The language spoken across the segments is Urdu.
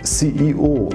CEO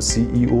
CEO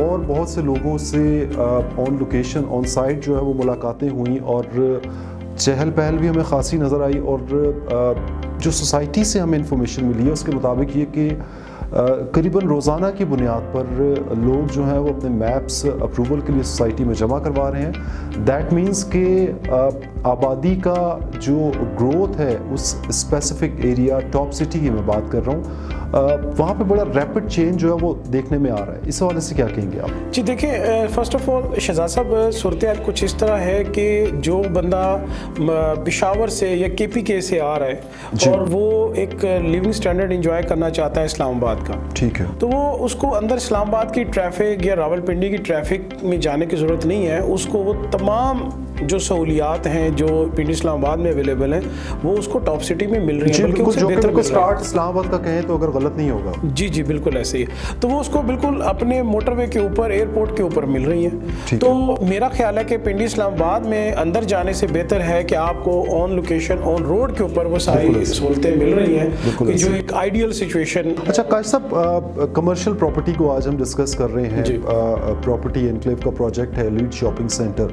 اور بہت سے لوگوں سے آن لوکیشن آن سائٹ جو ہے وہ ملاقاتیں ہوئیں اور چہل پہل بھی ہمیں خاصی نظر آئی، اور جو سوسائٹی سے ہمیں انفارمیشن ملی ہے اس کے مطابق یہ کہ قریباً روزانہ کی بنیاد پر لوگ جو ہیں وہ اپنے میپس اپروول کے لیے سوسائٹی میں جمع کروا رہے ہیں. دیٹ مینس کہ آبادی کا جو گروتھ ہے اس اسپیسیفک ایریا ٹاپ سٹی کی میں بات کر رہا ہوں، وہاں پہ بڑا ریپڈ چینج جو ہے وہ دیکھنے میں آ رہا ہے. اس حوالے سے کیا کہیں گے آپ؟ جی دیکھیں، فرسٹ آف آل شہزاد صاحب صورتحال کچھ اس طرح ہے کہ جو بندہ پشاور سے یا کے پی کے سے آ رہا ہے اور وہ ایک لیونگ سٹینڈرڈ انجوائے کرنا چاہتا ہے اسلام آباد کا، ٹھیک ہے، تو وہ اس کو اندر اسلام آباد کی ٹریفک یا راولپنڈی کی ٹریفک میں جانے کی ضرورت نہیں ہے. اس کو وہ تمام جو سہولیات ہیں جو پنڈی اسلام آباد میں اویلیبل ہیں وہ اس کو ٹاپ سٹی میں مل رہی ہیں، بلکہ اس سے بہتر مل رہی ہیں. اسٹارٹ اسلام آباد کا کہیں تو اگر غلط نہیں ہوگا، جی جی بالکل ایسے ہی، تو وہ اس کو بالکل اپنے موٹر وے کے اوپر، ایئرپورٹ کے اوپر مل رہی ہیں. تو میرا خیال ہے کہ پنڈی اسلام آباد میں اندر جانے سے بہتر ہے کہ آپ کو آن لوکیشن آن روڈ کے اوپر وہ ساری سہولتیں مل رہی ہیں کہ جو ایک آئیڈیل سچویشن. اچھا کاش صاحب، کمرشل پراپرٹی کو آج ہم ڈسکس کر رہے ہیں. پراپرٹی انکلیو کا پروجیکٹ ہے لیڈ شاپنگ سینٹر.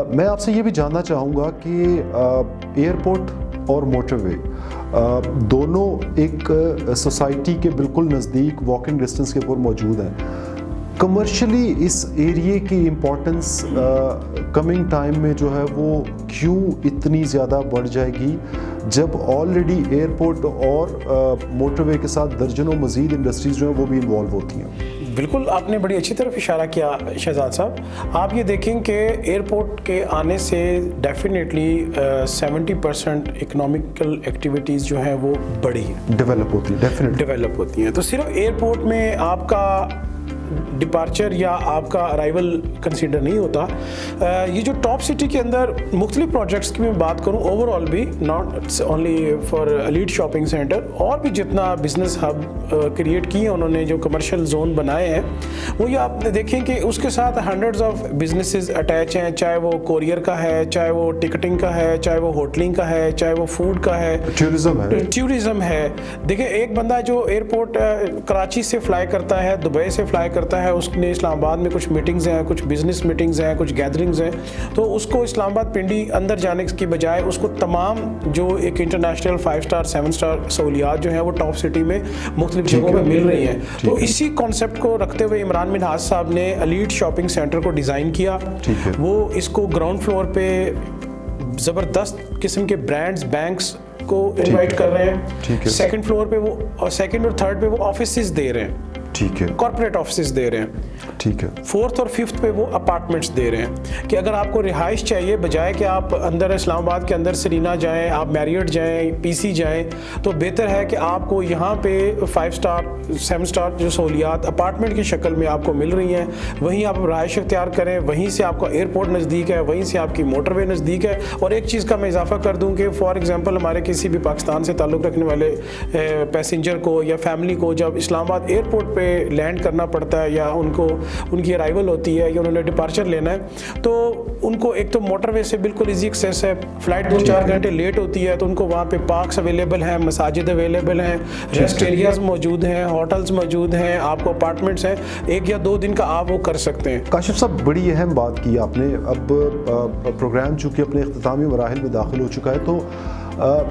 میں آپ سے یہ بھی جاننا چاہوں گا کہ ایئرپورٹ اور موٹر وے دونوں ایک سوسائٹی کے بالکل نزدیک واکنگ ڈسٹنس کے اوپر موجود ہیں. کمرشلی اس ایریے کی امپورٹنس کمنگ ٹائم میں جو ہے وہ کیوں اتنی زیادہ بڑھ جائے گی جب آلریڈی ایئرپورٹ اور موٹر وے کے ساتھ درجنوں مزید انڈسٹریز جو ہیں وہ بھی انوالو ہوتی ہیں؟ بالکل آپ نے بڑی اچھی طرف اشارہ کیا شہزاد صاحب. آپ یہ دیکھیں کہ ایئرپورٹ کے آنے سے ڈیفینیٹلی 70% اکنامیکل ایکٹیویٹیز جو ہیں وہ بڑی ہیں، ڈیولپ ہوتی ہیں. تو صرف ایئرپورٹ میں آپ کا ڈپارچر یا آپ کا ارائیول کنسیڈر نہیں ہوتا. یہ جو ٹاپ سٹی کے اندر مختلف پروجیکٹس کی میں بات کروں اوور آل بھی، not only for lead shopping centre, اور بھی جتنا بزنس ہب کریٹ کیے ہیں انہوں نے، جو کمرشل زون بنائے ہیں، وہ یہ آپ دیکھیں کہ اس کے ساتھ ہنڈریڈز آف بزنسز اٹیچ ہیں، چاہے وہ کوریئر کا ہے، چاہے وہ ٹکٹنگ کا ہے، چاہے وہ ہوٹلنگ کا ہے، چاہے وہ فوڈ کا ہے، ٹیورزم ہے. دیکھیں ایک بندہ جو ایئرپورٹ کراچی سے فلائی کرتا ہے، دبئی سے فلائی کرتا ہے، اس نے اسلام آباد میں کچھ میٹنگز ہیں، کچھ بزنس میٹنگز ہیں، کچھ گیدرنگز ہیں، تو اس کو اسلام آباد پنڈی اندر جانے کی بجائے اس کو تمام جو ایک انٹرنیشنل 5 اسٹار 7 اسٹار سہولیات جو ہیں وہ ٹاپ سٹی میں مختلف جگہوں میں مل رہی ہیں. تو اسی کانسیپٹ کو رکھتے ہوئے عمران منہاج صاحب نے لیڈ شاپنگ سینٹر کو ڈیزائن کیا. وہ اس کو گراؤنڈ فلور پہ زبردست قسم کے برانڈز، بینکس کو انوائٹ کر رہے ہیں. سیکنڈ فلور پہ وہ، اور سیکنڈ اور تھرڈ پہ وہ آفیسز دے رہے ہیں، ٹھیک ہے، کارپوریٹ آفسز دے رہے ہیں، ٹھیک ہے. فورتھ اور ففتھ پہ وہ اپارٹمنٹس دے رہے ہیں کہ اگر آپ کو رہائش چاہیے، بجائے کہ آپ اندر اسلام آباد کے اندر سرینا جائیں، آپ میریٹ جائیں، پی سی جائیں، تو بہتر ہے کہ آپ کو یہاں پہ 5 اسٹار 7 اسٹار جو سہولیات اپارٹمنٹ کی شکل میں آپ کو مل رہی ہیں، وہیں آپ رہائش اختیار کریں. وہیں سے آپ کا ایئرپورٹ نزدیک ہے، وہیں سے آپ کی موٹر وے نزدیک ہے. اور ایک چیز کا میں اضافہ کر دوں کہ فار ایگزامپل ہمارے کسی بھی پاکستان سے تعلق رکھنے والے پیسنجر کو یا فیملی کو جب اسلام آباد ایئرپورٹ پہ لینڈ کرنا پڑتا ہے، یا ان کی ارائیول ہوتی ہے، یا انہوں نے ڈپارچر لینا ہے، تو ان کو ایک تو موٹر وے سے بالکل ایزی ایکسیس ہے. فلائٹ 2-4 گھنٹے لیٹ ہوتی ہے تو ان کو وہاں پہ پارکس اویلیبل ہیں، مساجد اویلیبل ہیں، ریسٹ ایریاز موجود ہیں، ہوٹلز موجود ہیں، آپ کو اپارٹمنٹس ہیں. 1 یا 2 دن کا آپ وہ کر سکتے ہیں. کاشف صاحب بڑی اہم بات کی آپ نے. اب پروگرام چونکہ اپنے اختتامی مراحل میں داخل ہو چکا ہے، تو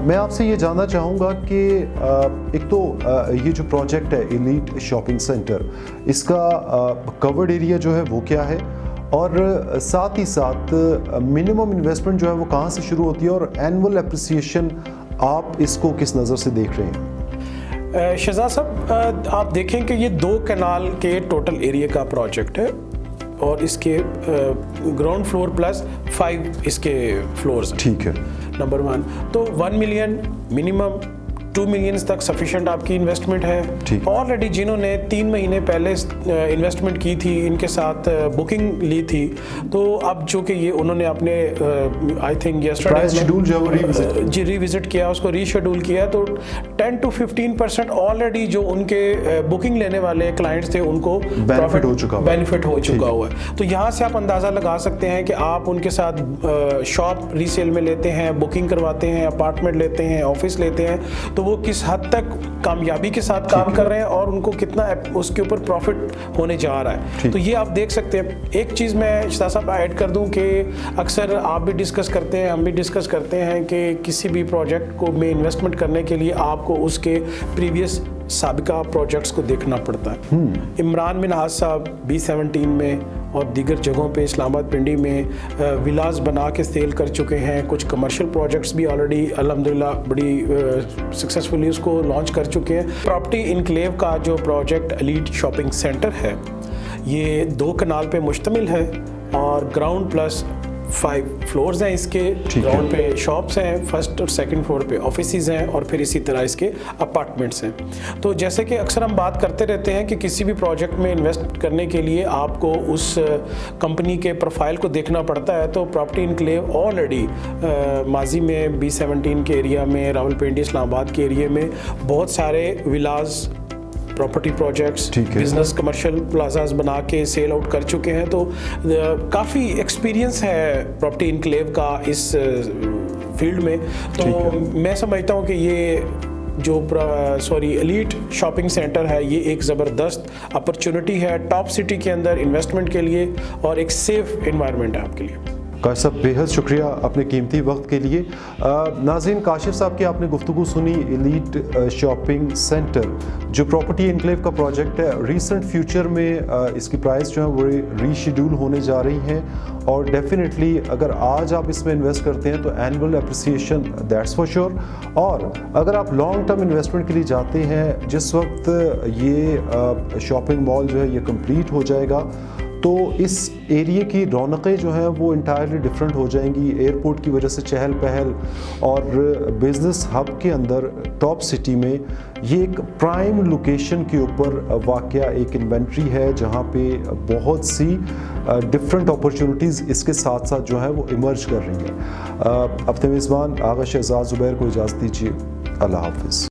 میں آپ سے یہ جاننا چاہوں گا کہ ایک تو یہ جو پروجیکٹ ہے ایلیٹ شاپنگ سینٹر، اس کا کورڈ ایریا جو ہے وہ کیا ہے، اور ساتھ ہی ساتھ منیمم انویسٹمنٹ جو ہے وہ کہاں سے شروع ہوتی ہے، اور اینول اپریسیشن آپ اس کو کس نظر سے دیکھ رہے ہیں؟ شہزاد صاحب آپ دیکھیں کہ یہ 2 کینال کے ٹوٹل ایریا کا پروجیکٹ ہے، اور اس کے گراؤنڈ فلور پلس 5 اس کے فلورز، ٹھیک ہے، نمبر 1. تو 1 ملین منیمم 2 ملینز تک سفیشینٹ آپ کی انویسٹمنٹ ہے. آلریڈی جنہوں نے 3 مہینے پہلے انویسٹمنٹ کی تھی، ان کے ساتھ بکنگ لی تھی، تو اب چونکہ یہ انہوں نے اپنے آئی تھنک یسٹرڈے ریوزٹ کیا، اس کو ری شیڈول کیا، تو 10 to 15% آلریڈی جو ان کے بکنگ لینے والے کلائنٹس تھے ان کو بینیفٹ ہو چکا ہوا ہے. تو یہاں سے آپ اندازہ لگا سکتے ہیں کہ آپ ان کے ساتھ شاپ ری سیل میں لیتے ہیں، بکنگ کرواتے ہیں، اپارٹمنٹ لیتے ہیں، آفس لیتے ہیں، تو وہ کس حد تک کامیابی کے ساتھ کام کر رہے ہیں اور ان کو کتنا اس کے اوپر پروفٹ ہونے جا رہا ہے. تو یہ آپ دیکھ سکتے ہیں. ایک چیز میں شاہ صاحب ایڈ کر دوں کہ اکثر آپ بھی ڈسکس کرتے ہیں, ہم بھی ڈسکس کرتے ہیں کہ کسی بھی پروجیکٹ کو میں انویسٹمنٹ کرنے کے لیے آپ کو اس کے پریویس سابقہ پروجیکٹس کو دیکھنا پڑتا ہے. عمران بن حاج صاحب B17 میں اور دیگر جگہوں پہ اسلام آباد پنڈی میں ولاز بنا کے سیل کر چکے ہیں. کچھ کمرشل پروجیکٹس بھی آلریڈی الحمدللہ بڑی سکسیسفلی اس کو لانچ کر چکے ہیں. پراپرٹی انکلیو کا جو پروجیکٹ ایلیٹ شاپنگ سینٹر ہے یہ 2 کنال پہ مشتمل ہے اور گراؤنڈ پلس 5 فلورز ہیں اس کے. گراؤنڈ پہ شاپس ہیں, فرسٹ اور سیکنڈ فلور پہ آفیسز ہیں اور پھر اسی طرح اس کے اپارٹمنٹس ہیں. تو جیسے کہ اکثر ہم بات کرتے رہتے ہیں کہ کسی بھی پروجیکٹ میں انویسٹ کرنے کے لیے آپ کو اس کمپنی کے پروفائل کو دیکھنا پڑتا ہے. تو پراپرٹی انکلیو آلریڈی ماضی میں B17 کے ایریا میں, راولپنڈی اسلام آباد کے ایریا میں بہت سارے villas, property projects, business commercial plazas بنا کے سیل آؤٹ کر چکے ہیں. تو کافی ایکسپیرینس ہے پراپرٹی انکلیو کا اس فیلڈ میں. تو میں سمجھتا ہوں کہ یہ جو ایلیٹ شاپنگ سینٹر ہے یہ ایک زبردست اپرچونٹی ہے ٹاپ سٹی کے اندر انویسٹمنٹ کے لیے اور ایک سیف انوائرمنٹ ہے آپ کے لیے. کاشف صاحب بے حد شکریہ اپنے قیمتی وقت کے لیے. ناظرین, کاشف صاحب کی آپ نے گفتگو سنی. ایلیٹ شاپنگ سینٹر جو پراپرٹی انکلیو کا پروجیکٹ ہے, ریسنٹ فیوچر میں اس کی پرائز جو ہے وہ ری شیڈول ہونے جا رہی ہیں اور ڈیفینیٹلی اگر آج آپ اس میں انویسٹ کرتے ہیں تو annual appreciation that's for sure. اور اگر آپ لانگ ٹرم انویسٹمنٹ کے لیے جاتے ہیں, جس وقت یہ شاپنگ مال جو ہے یہ کمپلیٹ ہو جائے گا تو اس ایریے کی رونقیں جو ہیں وہ انٹائرلی ڈفرینٹ ہو جائیں گی. ایئرپورٹ کی وجہ سے چہل پہل اور بزنس ہب کے اندر ٹاپ سٹی میں یہ ایک پرائم لوکیشن کے اوپر واقع ایک انوینٹری ہے جہاں پہ بہت سی ڈفرینٹ اپرچونٹیز اس کے ساتھ ساتھ جو ہے وہ ایمرج کر رہی ہیں. اپنے میزبان آغا شہزاد زبیر کو اجازت دیجیے. اللہ حافظ.